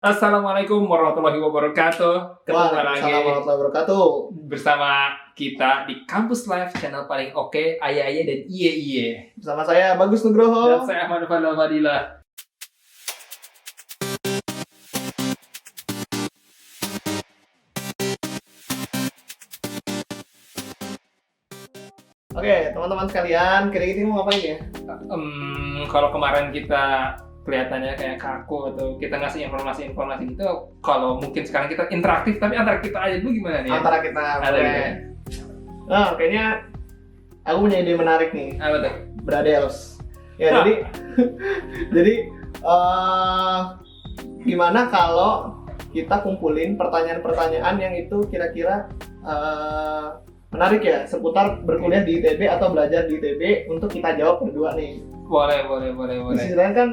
Assalamualaikum warahmatullahi wabarakatuh. Ketemu lagi Waalaikumsalam warahmatullahi wabarakatuh. bersama kita di Kampus Live, channel paling oke, Ayah dan Iye. Bersama saya Bagus Dan Nugroho. saya Ahmad Fadlan Fadilah. Oke, teman-teman sekalian, kira-kira mau ngapain ya? Kalau kemarin kita kelihatannya kayak kaku atau kita ngasih informasi gitu, kalau mungkin sekarang kita interaktif, tapi antara kita aja dulu gimana nih? Antara kita Ada boleh. gitu. Nah, kayaknya aku punya ide menarik nih. Apa tuh? Bradels. Ya, jadi gimana kalau kita kumpulin pertanyaan-pertanyaan yang itu kira-kira menarik ya, seputar berkuliah di ITB atau belajar di ITB untuk kita jawab berdua nih. Boleh. Istilahnya kan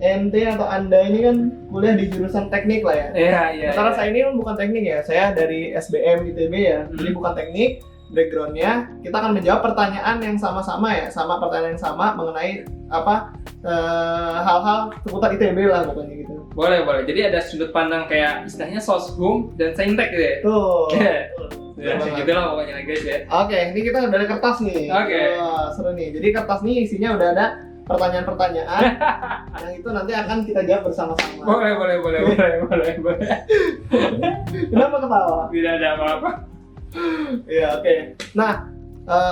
ente atau anda ini kan kuliah di jurusan teknik lah ya. Iya. Sementara saya ini kan bukan teknik ya, saya dari SBM ITB ya, jadi bukan teknik. Backgroundnya kita akan menjawab pertanyaan yang sama-sama ya, sama pertanyaan yang sama mengenai hal-hal seputar ITB lah pokoknya gitu. Boleh. Jadi ada sudut pandang kayak istilahnya soshum dan saintek gitu ya. Tuh. Ya, gitu lah pokoknya guys ya. Oke, ini kita udah ada kertas nih. Oke. Wah, seru nih. Jadi kertas nih isinya udah ada pertanyaan-pertanyaan yang itu nanti akan kita jawab bersama-sama. Boleh. Kenapa ketawa? Tidak ada apa-apa. Iya, oke. Nah,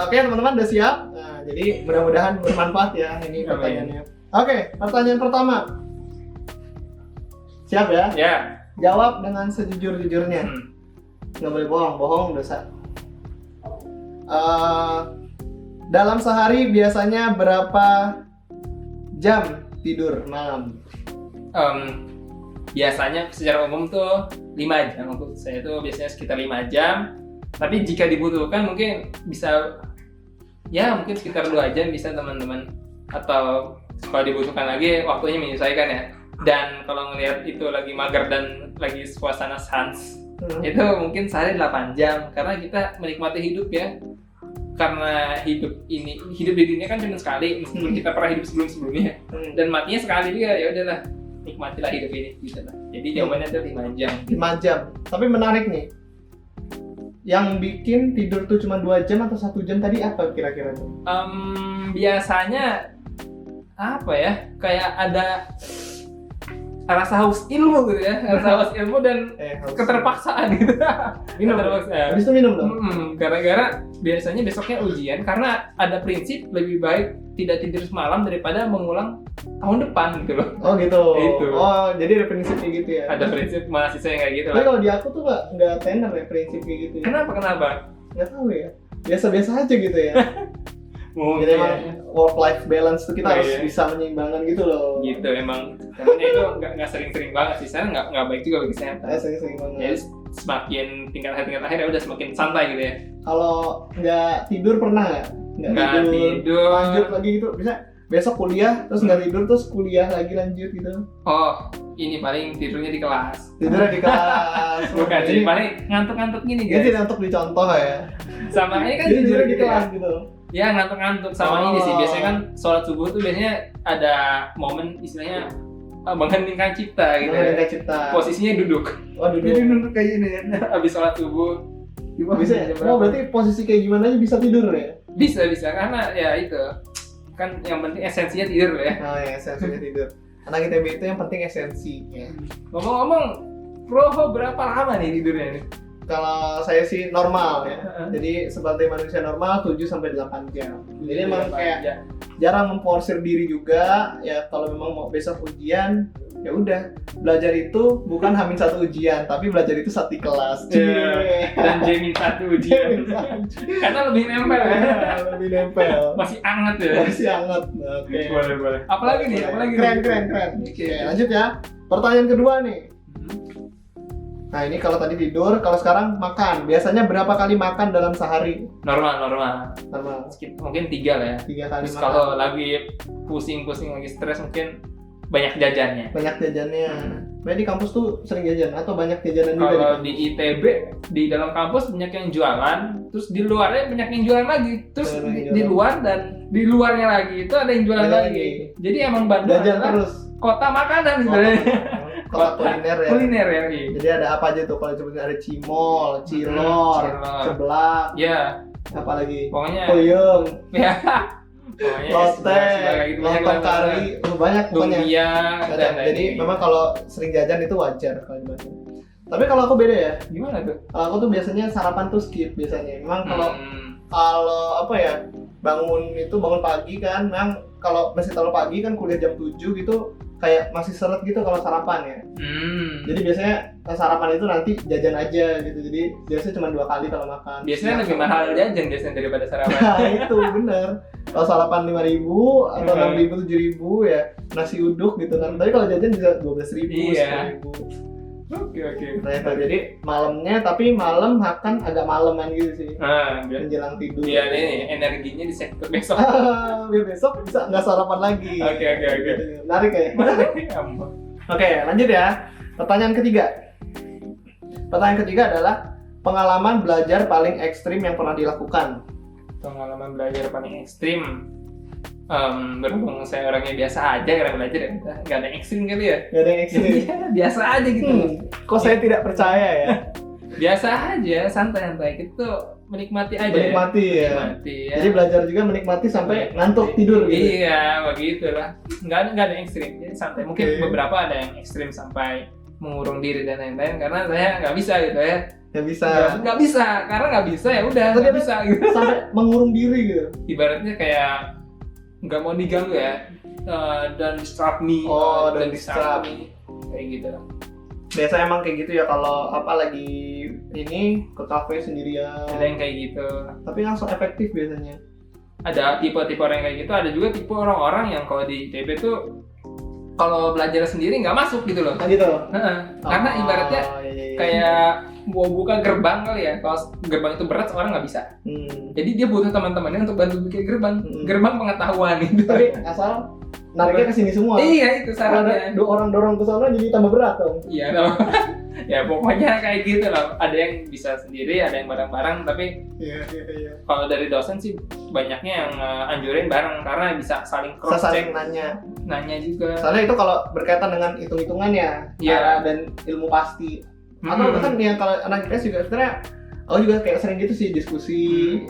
oke teman-teman udah siap. Nah, jadi mudah-mudahan bermanfaat ya ini Amin. pertanyaannya. Oke, pertanyaan pertama. Siap ya? Ya. Jawab dengan sejujur-jujurnya. Nggak boleh bohong dosa. Dalam sehari biasanya berapa jam tidur malam? Biasanya secara umum tuh 5 jam. Untuk saya tuh biasanya sekitar 5 jam. Tapi jika dibutuhkan mungkin bisa mungkin sekitar 2 jam bisa teman-teman. Atau kalau dibutuhkan lagi waktunya menyesuaikan ya. Dan kalau ngelihat itu lagi mager dan lagi suasana sans, itu mungkin sehari 8 jam karena kita menikmati hidup ya. Karena hidup di dunia kan cuma sekali, meskipun kita pernah hidup sebelumnya dan matinya sekali juga, ya udahlah nikmatilah hidup ini gitu lah. Jadi jawabannya itu 5 jam. 5 jam. Tapi menarik nih. Yang bikin tidur tuh cuma 2 jam atau 1 jam tadi apa kira-kira tuh? Biasanya apa ya? Kayak ada rasa haus ilmu gitu ya, rasa haus ilmu dan keterpaksaan gitu. Minum. Keterpaksaan. Habis itu minum dong. Gara-gara biasanya besoknya ujian karena ada prinsip lebih baik tidak tidur semalam daripada mengulang tahun depan gitu loh. Oh gitu. Itu. Oh, jadi ada prinsip kayak gitu ya. Ada prinsip mahasiswa yang kayak gitu Tapi lah. kalau di aku tuh nggak tenar ya prinsip kayak gitu ya. Kenapa? Nggak tahu ya. Biasa-biasa aja gitu ya. Mungkin Jadi emang work life balance tuh kita Oh, harus iya. bisa menyeimbangkan gitu loh. gitu emang. Namanya itu nggak sering-sering banget sih. Saya nggak baik juga bagi kesehatan. Sering-sering banget. Jadi semakin tingkat akhir ya udah semakin santai gitu ya. Kalau nggak tidur pernah nggak? Nggak tidur. Lanjut lagi gitu. Bisa besok kuliah terus nggak tidur terus kuliah lagi lanjut gitu. Oh, ini paling tidurnya di kelas. Tidurnya di kelas. Bukan Jadi sih, paling ngantuk-ngantuk gini ini guys. tidak untuk dicontoh ya. Sama ini kan Jadi jujur tidurnya di gitu kelas ya. gitu. Ya ngantuk-ngantuk sama Oh. ini sih. Biasanya kan sholat subuh tuh biasanya ada momen istilahnya mengheningkan cipta gitu. Namanya Ya. cipta. Posisinya duduk. Waduh. Jadi duduk kayak gini ya. Habis sholat subuh. Bisa ya? Oh berarti posisi kayak gimana aja bisa tidur ya? Bisa karena ya itu kan yang penting esensinya tidur ya. Oh ya, esensinya tidur. Anak ITB itu yang penting esensi ya. Ngomong-ngomong, Roho berapa lama nih tidurnya nih? Kalau saya sih normal ya. Jadi sebagai manusia normal 7 sampai 8 jam. Jadi emang kayak jarang memforsir diri juga ya. Kalau memang mau besok ujian ya udah, belajar itu bukan hamil 1 ujian, tapi belajar itu 1 kelas. Dan jamin 1 ujian. Karena lebih nempel ya. Lebih nempel. Masih anget ya. Masih hangat. Oke. Boleh. Apalagi nih? Keren. Oke, lanjut ya. Pertanyaan kedua nih. Nah ini kalau tadi tidur, kalau sekarang makan. Biasanya berapa kali makan dalam sehari? Normal. Normal. Mungkin 3 lah ya. 3 kali Terus makan. kalau lagi pusing-pusing, lagi stres mungkin banyak jajannya. Banyak jajannya. Berarti di kampus tuh sering jajan atau banyak jajanan juga? Kalau di ITB di dalam kampus banyak yang jualan, terus di luarnya banyak yang jualan lagi, terus di luar dan di luarnya lagi itu ada yang jualan lagi. Jadi emang Bandung jajan adalah terus. kota makanan gitu. kota kuliner ya. Kuliner ya. Iya. Jadi ada apa aja tuh kalau sebutin, ada cimol, cilor, ceblak, Ya, apalagi pokoknya puyeng, ya. Pokoknya lotek, lontong kari, banyak pokoknya. lumpia dan Jadi memang kalau sering jajan itu wajar kalau di Bandung. Tapi kalau aku beda ya. gimana tuh? Kalau aku tuh biasanya sarapan tuh skip biasanya. Memang kalau apa ya, bangun pagi kan, memang kalau masih terlalu pagi kan kuliah jam 7 gitu kayak masih seret gitu kalau sarapan ya. Jadi biasanya sarapan itu nanti jajan aja gitu. Jadi biasanya cuma 2 kali kalau makan. Biasanya lebih mahal jajan biasanya daripada sarapan. Nah itu bener. Kalau sarapan 5.000 atau 6.000 7.000 ya nasi uduk gitu kan. Tapi kalau jajan bisa 12.000 Iya. 10.000. Oke. Nah itu jadi malamnya, tapi malam makan agak malaman gitu sih. Biar Menjelang tidur. ini energinya di sektor besok. Biar besok bisa nggak sarapan lagi. Oke. Menarik ya. Oke, lanjut ya. Pertanyaan ketiga adalah pengalaman belajar paling ekstrim yang pernah dilakukan. Pengalaman belajar paling ekstrim. Berhubung saya orangnya biasa aja karena belajar ya, nggak ada yang ekstrim kali ya. Nggak ada yang ekstrim. Iya, biasa aja gitu. Kok saya tidak percaya ya? Biasa aja, santai-santai. Kita tuh menikmati aja. Menikmati ya. Jadi belajar juga menikmati sampai ngantuk tidur gitu. Iya, begitulah. Nggak ada yang ekstrim. Jadi santai. Mungkin beberapa ada yang ekstrim sampai mengurung diri dan lain-lain karena saya nggak bisa gitu ya. Nggak bisa. Nggak bisa, karena nggak bisa ya udah nggak bisa gitu. Sampai mengurung diri gitu. Ibaratnya kayak nggak mau diganggu ya. Don't disturb me. Don't disturb me. Kayak gitu. Biasa emang kayak gitu ya kalau apa lagi ini ke kafe sendirian. Ada yang kayak gitu. Tapi langsung efektif biasanya. Ada tipe-tipe orang yang kayak gitu. Ada juga tipe orang-orang yang kalau di ITB tuh kalau belajar sendiri nggak masuk gitu loh. Gitu. Karena ibaratnya iya. kayak mau buka gerbang kali ya. Kalau gerbang itu berat, orang nggak bisa. Jadi dia butuh teman-temannya untuk bantu bikin gerbang. Gerbang pengetahuan gitu. Tapi asal nariknya ke sini semua. Iya, itu syaratnya. Dua orang dorong ke sana jadi tambah berat dong. Iya, ya pokoknya kayak gitu lah. Ada yang bisa sendiri, ada yang bareng-bareng. Tapi kalau dari dosen sih banyaknya yang anjurin bareng karena bisa saling cross check, nanya juga. Soalnya itu kalau berkaitan dengan hitung-hitungan ya, dan ilmu pasti. Atau bahkan yang kalau anak IPS juga sebenarnya aku juga kayak sering gitu sih diskusi,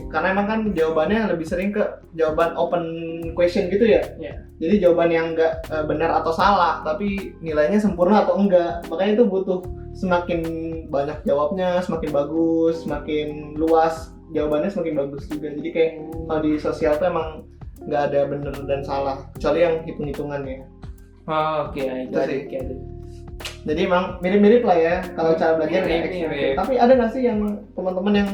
karena emang kan jawabannya lebih sering ke jawaban open question gitu ya. Jadi jawaban yang enggak benar atau salah, tapi nilainya sempurna atau enggak. Makanya itu butuh semakin banyak jawabnya, semakin bagus, semakin luas jawabannya semakin bagus juga. Jadi kayak kalau di sosial tuh emang nggak ada benar dan salah, kecuali yang hitung-hitungannya. Oke. Jadi emang mirip-mirip lah ya kalau cara belajar yang ekstrim. Tapi ada nggak sih yang teman-teman yang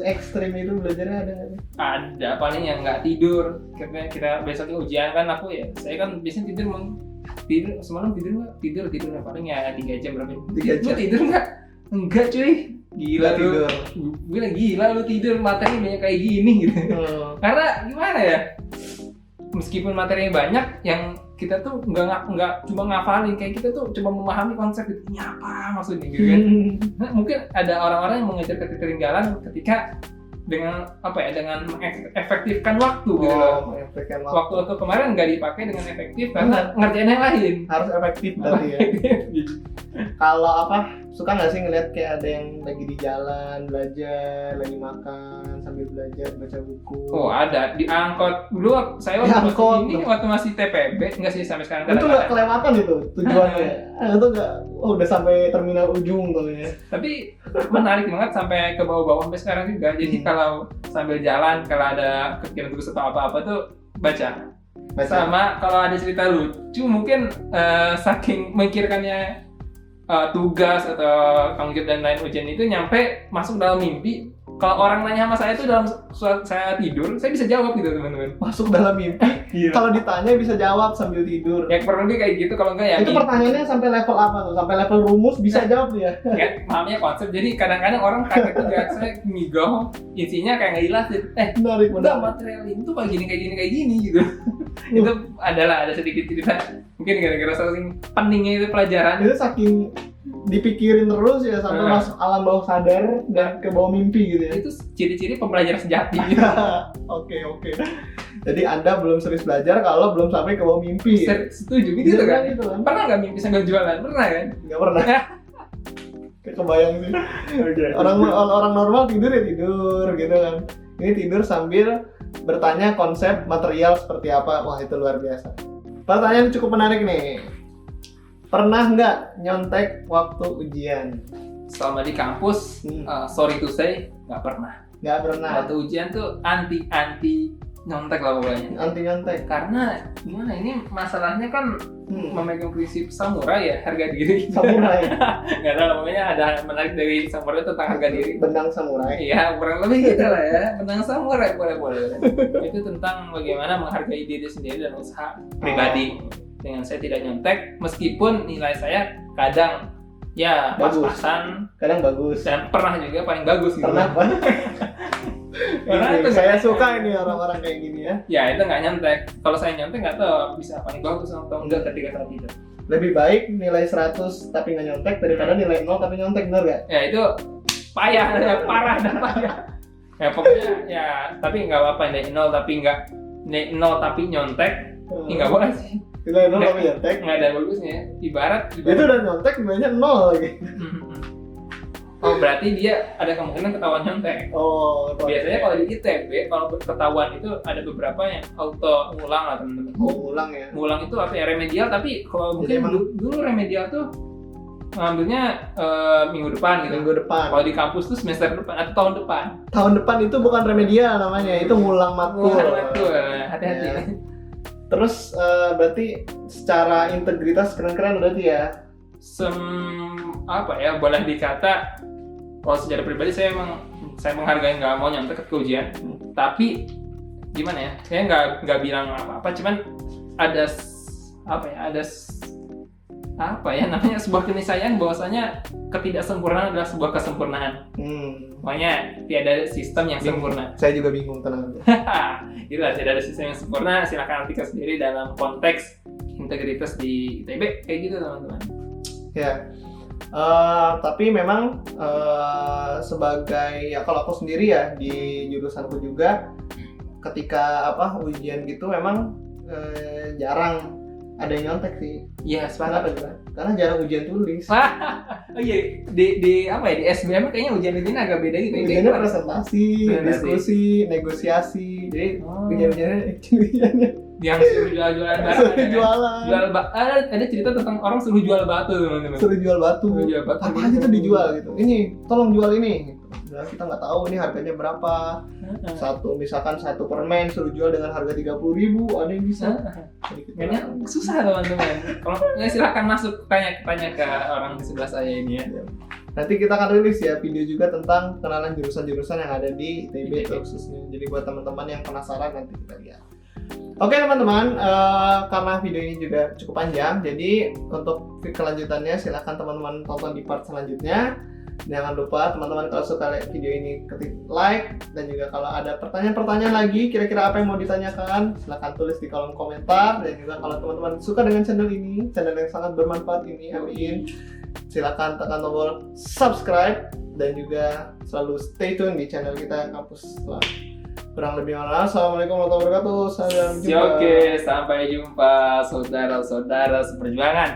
ekstrim itu belajarnya, ada nggak sih? Ada, paling yang nggak tidur. Karena kita besoknya ujian kan, saya kan biasanya tidur semalam tidur paling ya 3 jam berapa? 3 jam. Lu tidur nggak? Enggak cuy. Gila lu. Tidur. Gue bilang gila lu tidur, materi banyak kayak gini gitu. Karena gimana ya? Meskipun materinya banyak, yang kita tuh nggak cuma ngafalin, kayak kita tuh coba memahami konsep itu, ini apa maksudnya gitu kan. Nah, mungkin ada orang-orang yang mengejar ketertinggalan ketika dengan efektifkan waktu gitu loh. Waktu kemarin nggak dipakai dengan efektif karena ngerjain yang lain. Harus efektif berarti ya. Kalau suka nggak sih ngeliat kayak ada yang lagi di jalan belajar, lagi makan sambil belajar baca buku? Oh ada, di angkot dulu saya waktu masih TPB, nggak sih sampai sekarang. Itu nggak kelewatan itu tujuannya. Itu nggak, udah sampai terminal ujung tuh ya. Tapi menarik banget sampai ke bawah-bawah sampai sekarang juga. Jadi kalau sambil jalan, kalau ada kepikiran tugas atau apa-apa tuh baca. Sama kalau ada cerita lucu mungkin saking memikirkannya tugas atau tanggung jawab dan lain ujian itu nyampe masuk dalam mimpi. Kalau orang nanya sama saya itu dalam saya tidur, saya bisa jawab gitu teman-teman. Masuk dalam mimpi. Kalau ditanya bisa jawab sambil tidur. Ya kurang lebih kayak gitu, kalau enggak ya. Itu pertanyaannya sampai level apa tuh? Sampai level rumus bisa jawab dia. Ya, mahamnya konsep. Jadi kadang-kadang orang kaget juga, saya ngigau, isinya kayak nggak jelas. Udah material ini tuh kayak gini gitu. Itu ada sedikit cerita. Mungkin gara-gara saking pentingnya itu pelajaran. Itu saking dipikirin terus ya sampai masuk alam bawah sadar dan ke bawah mimpi gitu ya. Itu ciri-ciri pembelajar sejati. Oke. Jadi Anda belum serius belajar kalau belum sampai ke bawah mimpi. Setuju gitu Iya, kan? gitu kan. Pernah nggak mimpi sambil jualan? Pernah kan? Nggak pernah. Kayak kebayang sih. Orang normal tidur ya tidur gitu kan. Ini tidur sambil bertanya konsep material seperti apa. Wah, itu luar biasa. Pertanyaan cukup menarik nih. Pernah nggak nyontek waktu ujian? Selama di kampus, sorry to say, nggak pernah. Nggak pernah. Waktu ujian tuh anti nyontek lah pokoknya. Anti nyontek. Karena gimana ini masalahnya kan memegang prinsip samurai ya, harga diri. Samurai. Nggak tahu, pokoknya ada menarik dari samurai tentang harga diri. Benang samurai. Iya, kurang lebih gitu lah ya. Benang samurai boleh. Itu tentang bagaimana menghargai diri sendiri dan usaha pribadi. Dengan saya tidak nyontek, meskipun nilai saya kadang ya Bagus. pas-pasan, Kadang bagus. dan pernah juga paling bagus gitu. Pernah apa? Karena Ini, itu saya nggak- suka ini orang-orang kayak gini ya. Ya itu nggak nyontek. Kalau saya nyontek nggak tahu bisa paling bagus atau enggak ketika saat itu. Lebih baik nilai 100 tapi nggak nyontek daripada nilai 0 tapi nyontek, bener gak? Ya itu payah, parah dan payah. Ya pokoknya ya tapi nggak apa-apa nilai 0 tapi nggak nilai 0 tapi nyontek. Ini nggak boleh sih. Nilai 0 tapi nyontek. Nggak ada bagusnya. Ibarat. Itu udah nyontek nilainya 0 lagi. Oh berarti dia ada kemungkinan ketahuan nyontek. Oh, Biasanya kalau di ITB kalau ketahuan itu ada beberapa yang auto ngulang lah teman-teman. ulang ya. Ngulang itu apa ya, remedial, tapi kalau Jadi mungkin dulu remedial tuh ngambilnya minggu depan gitu. Minggu depan. Kalau di kampus tuh semester depan atau tahun depan. Tahun depan itu bukan remedial namanya, itu ngulang matkul. Betul, hati-hati. Ya. Terus berarti secara integritas keren-keren berarti ya. Apa ya, boleh dikata kalau secara pribadi saya menghargai, nggak mau nyontek ke ujian, tapi gimana ya, saya nggak bilang apa-apa, cuman ada namanya sebuah keniscayaan bahwasanya ketidaksempurnaan adalah sebuah kesempurnaan. Makanya tiada sistem yang sempurna. Saya juga bingung, tenang aja. Itulah, tidak ada sistem yang sempurna. Silakan artikan sendiri dalam konteks integritas di ITB kayak gitu teman-teman. Ya. Tapi memang sebagai ya kalau aku sendiri ya di jurusanku juga ketika ujian gitu memang jarang ada yang nyontek sih. Iya, Kenapa sepakat. juga? Karena jarang ujian tulis. Oh iya, di SBM kayaknya ujian agak beda gitu. Ujiannya presentasi, diskusi, negosiasi. Jadi ujian-ujiannya yang suruh jual-jualan barang. suruh jualan. Ada cerita tentang orang suruh jual batu teman-teman. Suruh jual batu. Suruh jual batu. Apa aja tuh dijual gitu. Ini, tolong jual ini. Gitu. Nah, kita nggak tahu nih harganya berapa. Misalkan satu permen suruh jual dengan harga 30.000, ada yang bisa. Kayaknya susah teman-teman. Kalau silakan masuk tanya ke orang di sebelah saya ini ya. Nanti kita akan rilis ya video juga tentang kenalan jurusan-jurusan yang ada di ITB khususnya. Jadi buat teman-teman yang penasaran nanti kita lihat. Oke teman-teman, karena video ini juga cukup panjang, jadi untuk kelanjutannya silahkan teman-teman tonton di part selanjutnya. Jangan lupa teman-teman kalau suka video ini ketik like, dan juga kalau ada pertanyaan-pertanyaan lagi kira-kira apa yang mau ditanyakan silahkan tulis di kolom komentar. Dan juga kalau teman-teman suka dengan channel ini, channel yang sangat bermanfaat ini, amin, silahkan tekan tombol subscribe dan juga selalu stay tune di channel kita Kampus Setelah. Kurang lebih mana, assalamualaikum warahmatullahi wabarakatuh. Sampai jumpa. Oke, sampai jumpa saudara-saudara seperjuangan.